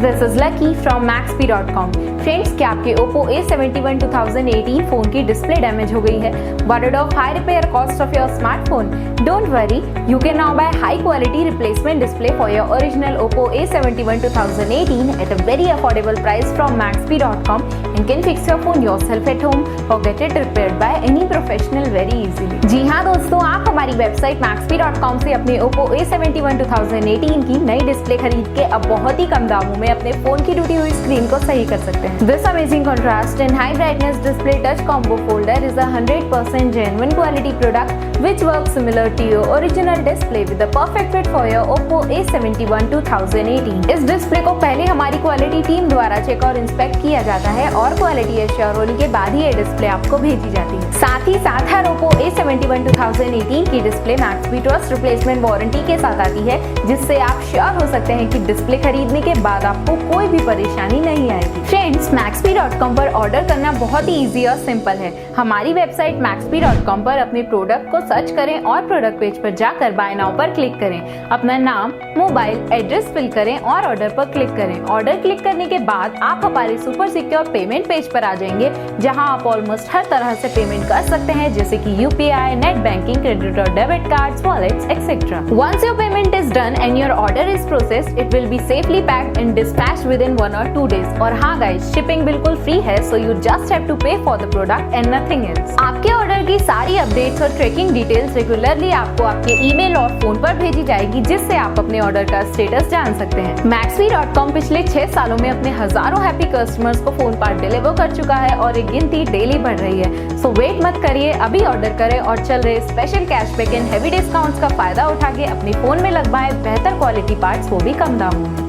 This is Lucky from Maxbhi.com. Friends, क्या आपके Oppo A71 2018 phone की डिस्प्ले डैमेज हो गई है? Worried of high repair cost of your smartphone? Don't worry, you can now buy high quality replacement display for your original Oppo A71 2018 at a very affordable price from Maxbhi.com and can fix your phone yourself at home or get it repaired by any professional very easily. जी हाँ दोस्तों, आप हमारी website Maxbhi.com से अपने Oppo A71 2018 की नई display खरीद के अब बहुत ही कम दामों में अपने फोन की टूटी हुई स्क्रीन को सही कर सकते हैं। This amazing contrast and high brightness display touch combo folder is a 100% genuine quality product which works similar to your original display with the perfect fit for your Oppo A71 2018. इस display को पहले हमारी quality team द्वारा check और inspect किया जाता है और क्वालिटी एश्योर होने के बाद ही ये डिस्प्ले आपको भेजी जाती है। साथ ही साथ हर Oppo A71 2018 की display Maxbhi trust replacement warranty के साथ आती है, जिससे आप श्योर हो सकते हैं कि डिस्प्ले खरीदने के बाद आपको कोई भी परेशानी नहीं आएगी। फ्रेंड्स, Maxbhi.com पर ऑर्डर करना बहुत ही इजी और सिंपल है। हमारी वेबसाइट Maxbhi.com पर अपने प्रोडक्ट को सर्च करें और प्रोडक्ट पेज पर जाकर बाय नाउ पर क्लिक करें। अपना नाम, मोबाइल, एड्रेस फिल करें और ऑर्डर पर क्लिक करें। ऑर्डर क्लिक करने के बाद आप हमारे सुपर सिक्योर पेमेंट पेज पर आ जाएंगे, जहां आप ऑलमोस्ट हर तरह से पेमेंट कर सकते हैं, जैसे कि UPI, नेट बैंकिंग, क्रेडिट और debit cards, wallets, etcetera. Once your payment is done and your order is processed, it will be safely packed and dispatched within 1 or 2 days। और हाँ गाइस, शिपिंग बिल्कुल free है, so you just have to pay for the product and nothing else। आपके order की सारी updates और tracking details regularly आपको आपके ईमेल और फोन पर भेजी जाएगी, जिससे आप अपने ऑर्डर का स्टेटस जान सकते हैं। Maxbhi.com पिछले 6 सालों में अपने हजारों हैप्पी कस्टमर्स को फोन पार्ट डिलीवर कर चुका है और एक गिनती डेली बढ़ रही है। सो वेट मत करिए, अभी ऑर्डर करें और चल रहे special cashback and heavy discounts का फायदा उठा के अपने फोन में लगवाएं बेहतर क्वालिटी पार्ट्स, वो भी कम दामों में।